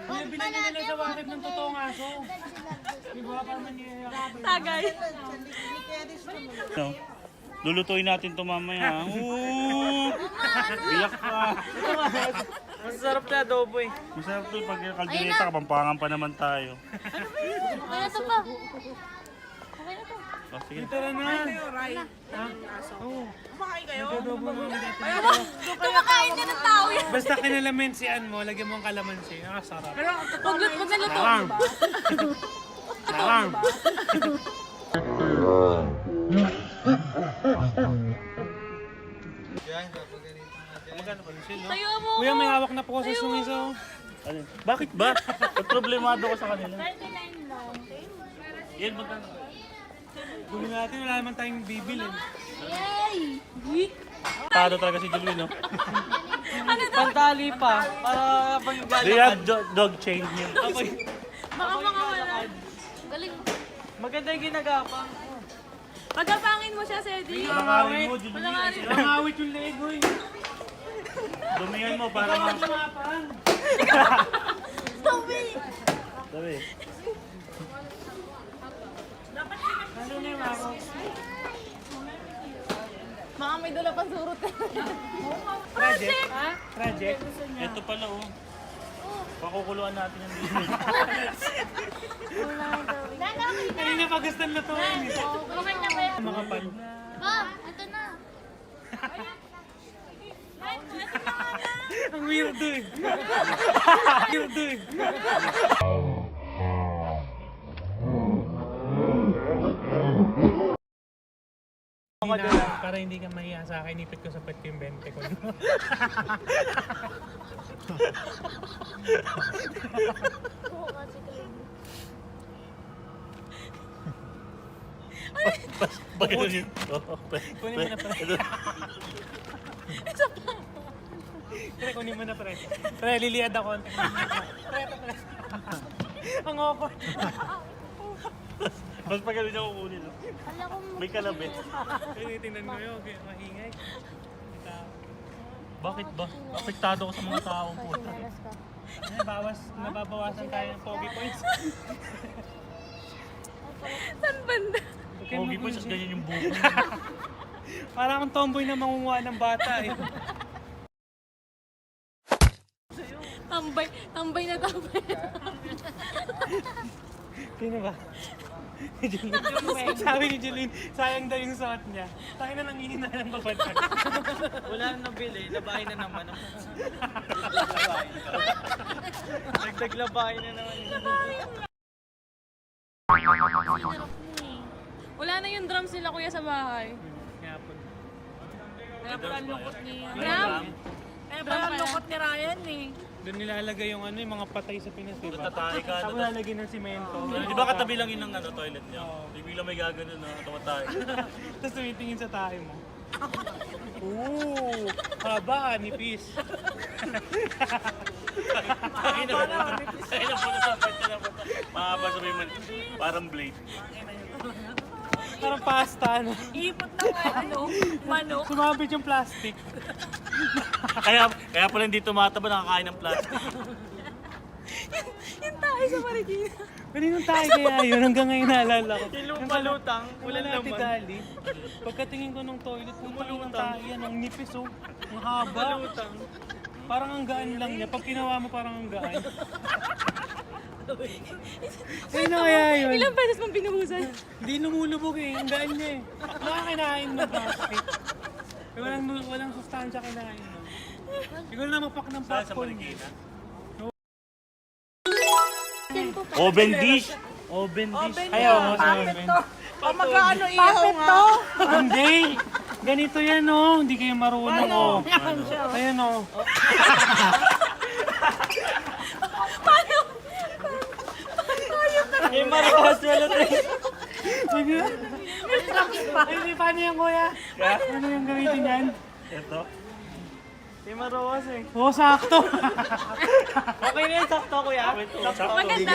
Binili nila sa wakit ng totoong aso. Di ba? Parang nangyayari. Tagay. Lulutuin natin ito mamaya. Biyak pa. Masarap na adobo eh. Masarap ito pag kaldereta, kapampangan pa naman tayo. Okay na to pa. Okay na to. Oh, sige. Ito na na. Kumakain ka ng tao yan. Basta kinalamansian mo, lagyan mo ang kalamansi. Sarap. Huwag na luto. Nakang. Magkano pa sila? Tayo mo. Kuya, may hawak na po sa sumiso. Ano? Bakit ba? Problemado ko sa kanila. 39 lang. Yan, magkano? Gulin natin, wala naman tayong bibilin. Yay! Weak. Tado talaga si Julio, no? Ano to? Pantali pa. Para pag They have dog chain here. Baka mga wala. Galing. Maganda yung ginagapang. Pagkapangin mo siya, Sedi. Langawin mo, Julio. Malangawin. Langawit yung lego eh. Dumihan mo para ma... Toby! Sabi. Ano na yung ako? Mga may dula pang surot. Project? Ha? Project? Ito pala, oh. Pakukuluan natin yung dito. Kanina pa gusto na to. Okay na ba yan? Makapal. Ba, ito na. Ang weirdo eh. Weirdo eh. Para hindi ka mahiya sa akin, ipit ko sa pet yung 20 ko. Pag ano yun? Kunin mo na pre. Pre, kunin mo na pre. Pre, liliad ako. Pre. Ang awkward. Mas pag ano niya kukunin, no? May kalabit. Kaya tingnan mo yun, maingay. Bakit ba? Apektado ko sa mga taong po. Nababawasan tayo ng pogi points. Saan banda? Pogi po, sas ganyan yung buko. Parang akong tomboy na mangunguha ng bata eh. Tambay na tambay. Sino ba? Sabi ni Jeline, sayang daw yung suot niya. Tayo na nanghihina ng babatag. Wala nang nabili, labahin na naman. Nagdaglabahin na naman. Wala na yung drums nila kuya sa bahay. Kaya po. Kaya pala ang lungkot ni Drum? Kaya pala ang lungkot ni Ryan eh. Doon nilalagay yung yung mga patay sa Pinas, diba? Tatay ka. Tapos lalagay ng simento. Di ba katabi lang yun ng toilet niya? Di bigla may gagano na tumatay. Tapos tumitingin sa tayo mo. Ooh, haba, nipis. Ay na po na sa pwede na po. Mahaba sabihin mo, parang blade. Parang pasta, no? Ipot na manok. Sumabit yung plastic. Kaya pala hindi tumataba, nakakain ng plastic. Yung tayo sa Marikina. Kaninong tayo kaya yun? Hanggang ngayon naalala ko. Yung lumbalutang, Wala walang natin laman. dali. Pagkatingin ko ng toilet, ng tayo yan. Ang nipis, oh. Ang haba. Lumbalutang. Parang ang gaan lang niya. Pag kinawa mo, parang ang gaan. Sino kaya yun? Ilang beses mong binuhusan? Hindi lumulubog eh. Ang gaan niya eh. Nakakinain ng plastic. Walang sustansya kinain mo. Siguro na mapak ng Saan sa popcorn. Marikina? Oven dish. Oven dish. Ayaw mo sa oven. Magkano ihaw nga? Hindi. Ganito yan oh. Hindi kayo marunong oh. Ayan oh. Eh, marikos wala tayo. Hindi, paano yan kuya? Ano yung gamitin yan? Ito. Eh, marawas eh. Oo, sakto. Okay na yun, sakto kuya. Sakto. Maganda.